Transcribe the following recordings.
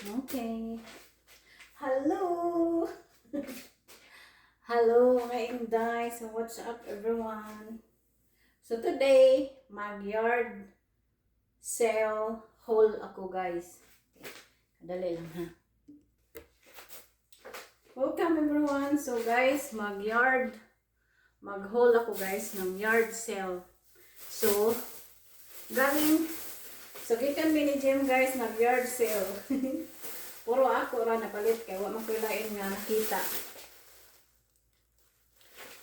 Okay. Hello! Hello mga Inday! So what's up everyone? So today, mag-yard sale haul ako guys. Kadali lang ha. Welcome everyone! So guys, mag-haul ako guys ng yard sale. So, gikan mini gym guys, nag-yard sale. Puro ako ra napalit kay wa man ko lain nga nakita.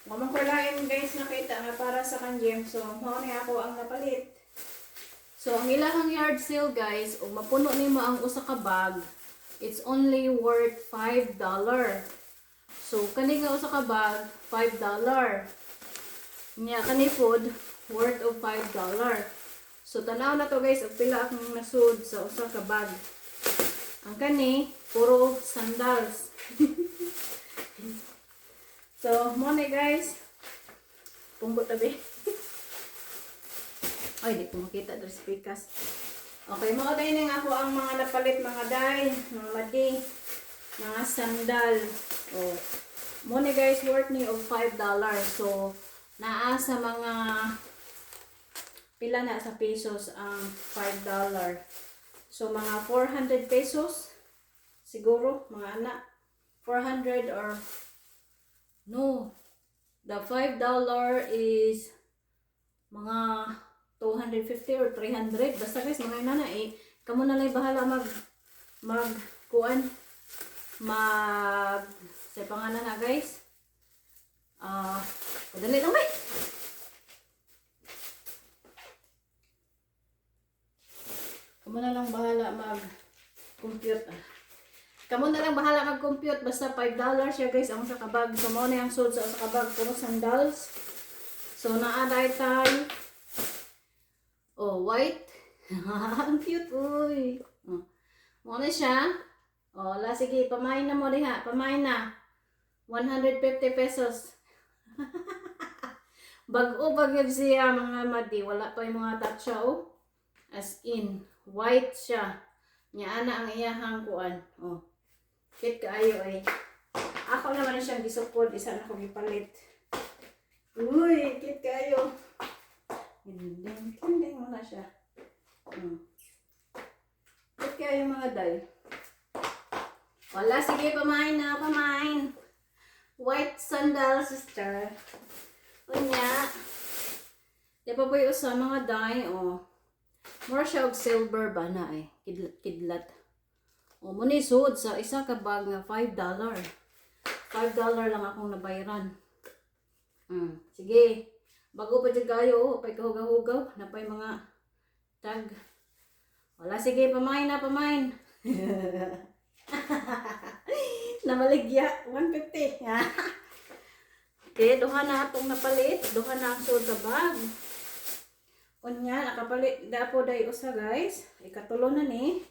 Wa man ko lain guys nakita nga para sa kan gym. So mao ni ako ang napalit. So ang ilahang yard sale guys, ug mapuno nimo ang usa ka bag, it's only worth $5. So kani nga usa ka bag, $5. Nya kani food worth of $5. So tanaw na to guys, og pila akong nasud sa usa ka bag. Ang kani, puro sandals. So, mo ni guys. Punggo tabi. Ay, di ko makita dari speakers. Okay, mo tayo nga ako ang mga napalit, mga day, mga madi, mga sandal. Oh. Mo ni guys, worth ni of $5. So, naa sa mga pila na sa pesos ang $5. So, mga 400 pesos. Siguro, mga anak. 400 or... No. The $5 is mga 250 or 300. Basta guys, mga inana eh. Kamu na lang bahala sa pangalan na guys. Padali lang ba? Kamu na lang bahala mag-compute. Kamu na lang bahala mag-compute. Basta $5 siya guys ang sa kabag. So mo na yung sold sa kabag. Puro sandals. So naaday tayo. Oh, white. Ang cute. Uy. Mo na siya. Oh, sige. Pamain na mo diha. Pamain na. 150 pesos. Bag-o bagyag siya mga madi. Wala pa yung mga touch oh. As in. White siya. Nya ana ang iyahang kuan. Oh. Kit kaayo ay. Ako naman siyang gisupod, isa na ko gipalit. Uy, kit kaayo. Hindi mo na siya. Kit kaayo mga day. Wala, sige, pamain na, pamain. White sandal, sister. Unya. Di pa po yung sa mga day, oh. Mura siya og silver ba na eh. Kidlat. O muna isud sa isa ka bag nga $5. $5 lang akong nabayaran. Sige. Bago pa dyan kayo. Pa'y kahugaw-hugaw. Napay mga tag. Wala, sige. Pamain na, pamain. Namaligya. 150. Okay, duha na itong napalit. Duha na ang sud sa bag. Unya, nakapalit dapo day usa guys. Ikatulo na ni.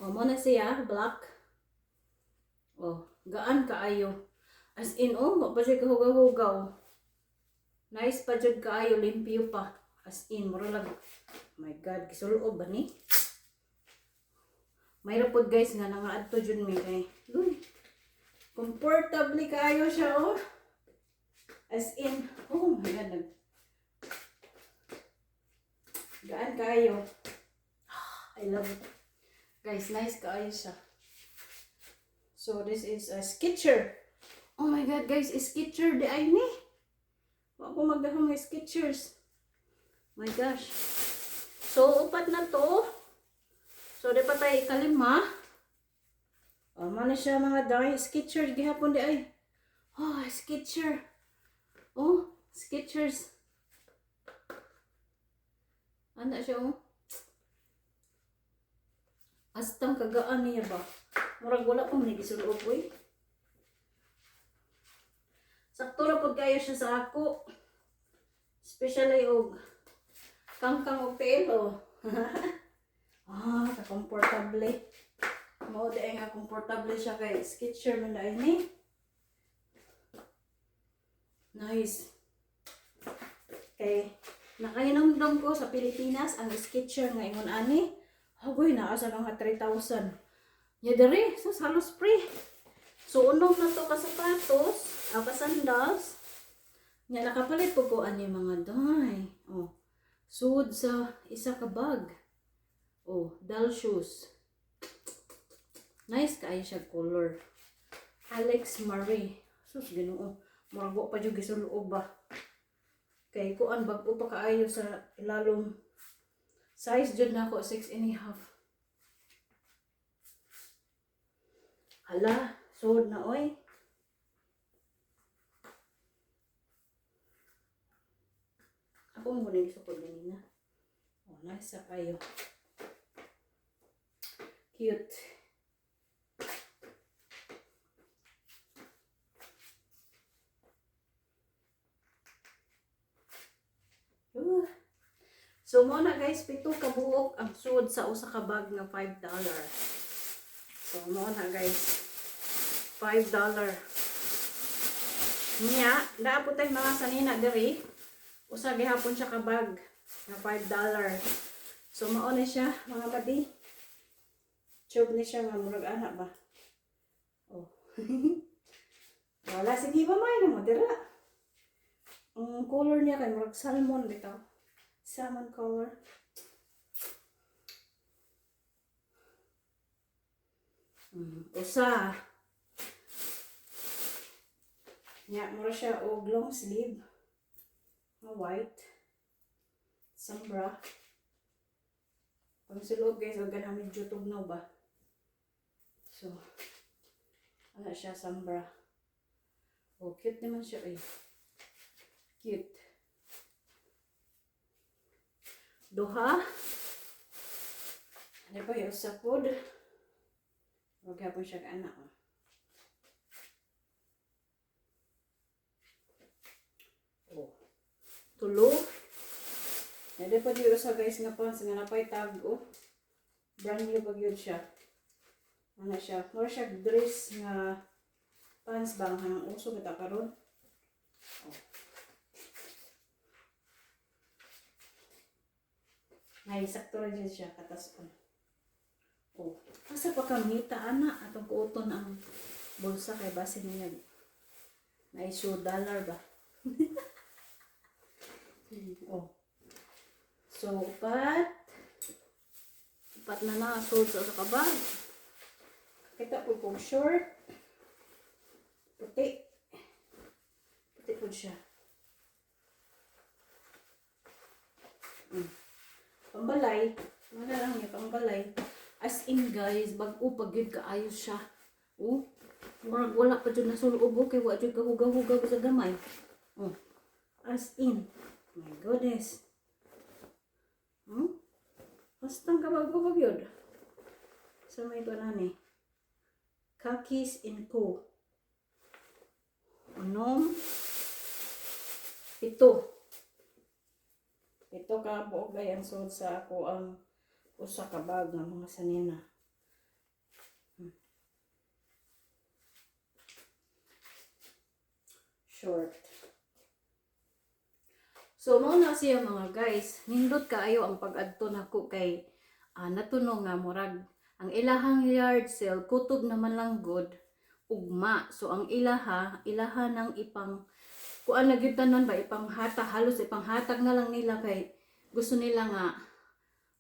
O, mo na siya, black. O, gaan kaayo. As in, oh, mapasay kahugaw-hugaw. Nice pa dyan kaayo, limpyo pa. As in, mura lang. Oh my God, kisulob ba ni? Mayroon po guys nga, nangaad to dyan may kay. Comfortably kaayo siya, oh. As in, oh my God. Gaan kaayo. I love it. Guys, nice kaayo siya. So, this is a Skechers. Oh my God, guys, Skechers di ay ni. Wala ko magdahong may Skechers. My gosh. So, upat na to. So, di pa tayo ikalima. Mana siya mga day. Skechers, gihapon di ay. Oh, Skechers. Oh, Skechers. Ano siya, oh. Astang kagaan niya ba? Murag wala pang nagisuloob, uy. Sakto ra pud kayo siya sa ako. Especially og kangkang og pelo. Ka-comfortable. Mao di nga comfortable siya kay Skechers man dai ni. Nice. Kay nakahinomdom ko sa Pilipinas ang Skechers nga ingon ani. Agoy, naa sa mga 3,000. Ya dere, sus halos free. So unom na to ka sapatos, ka sandals. Nya nakapalit po ko ani mga day. Oh. Sud sa isa ka bag. Oh, doll shoes. Nice kaayo siya color. Alex Marie. Sus Ginoo. Murago pa jud gisuloob ba. Kay kuan bag-o pa kaayo sa ilalom. Size jud nako 6.5. Hala, sud na oy. Ako mo rin sukod ganina. Oh, nice kayo. Cute. So mo na guys, 7 ka buok ang sud sa usa ka bag nga $5. So mo na guys, $5. Nya, daapot tay mga sanina diri. Usa gihapon siya ka bag nga $5. So mao na siya mga badi. Tube ni siya nga murag ana ba. Oh. Wala sige ba may na mo dira. Ang color niya kay murag salmon bitaw. Salmon color. Usa. Nya mura siya og long sleeve. White. Sambra. Pag sulod guys, wag na medyo tugnaw ba. So, ano siya, sambra. Oh, cute naman siya eh. Cute. Duha. Ano ba yung sa food? Huwag hapon siya ka-anak. Oh. Tulo. Hindi pa dito sa guys nga pants nga napay tag. Oh. Brand new pag yun siya. Ano siya? More siya dress nga pants bang hanang uso kita karon. Oh. Ay, sakto rin siya, katas ko. Oh, asa pa kamita, ana, atong kuuton ang bulsa kay base niya. Na-issue dollar ba? Oh. So, upat na sold sa kabag. Kita po kong short. Puti po siya. Pambalay. Wala lang niya, pambalay. As in guys, bag-o pag yun kaayos siya. Oh, wala pa dyan nasulog. Okay, wala dyan kahugaw-hugaw sa gamay. Oh, as in. My goodness. Bastang kabag-o pag yun. So may banani. Khakis & Co. Unom. Ito ka buok gayan sod sa ako ang usa ka bag ng mga sanina. Short. So mao na siya mga guys. Nindot kaayo ang pag-adto nako kay natuno nga murag ang ilahang yard sale kutob naman lang good ugma. So ang ilaha nang ipang kuan na gyud tanan ba ipanghata halos ipanghatag na lang nila kay gusto nila nga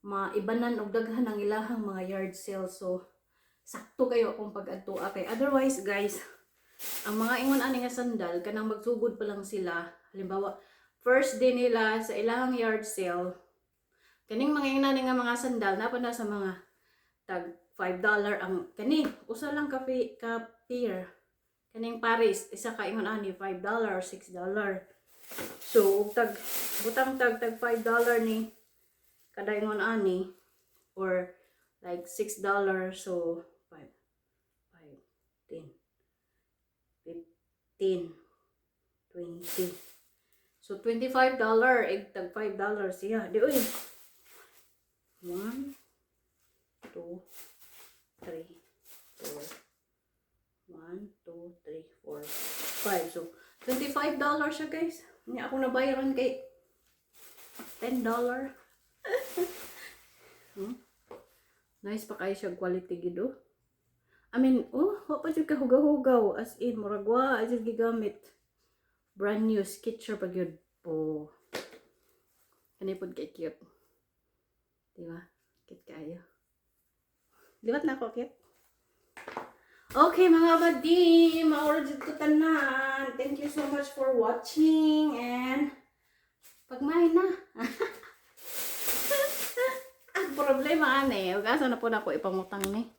maibanan og daghan ang ilahang mga yard sale. So sakto kayo akong pag-adtua kay otherwise guys ang mga ingon ani nga sandal kanang magsugod pa lang sila. Halimbawa first day nila sa ilahang yard sale kaning mga inani nga mga sandal napa na sa mga tag $5 ang kani usa lang ka pair. Kaning Paris, isa ka ingon ani $5 or $6. So, tag butang tag $5 ni kada ingon ani or like $6. So, 5, 10, 15, 20. So, $25 tag $5 siya. Di oy. 1, 2, 3, 4. 1, 2, 3, 4, 5. So, $25 siya guys. Hindi ako nabayaran kay $10. Nice pa kayo siya quality gido. I mean, oh, wa pa jud ka hugaw-hugaw. As in, muragwa, ay jud gigamit. Brand new, Skechers pa gyud po. Kani pod kay cute. Diba? Cute kayo. Liwat na ako, cute? Okay, mga badi, maura jud ko tanan. Thank you so much for watching and pagmay na. Ang problema ane, ug asa na po na ako ipamutang ni.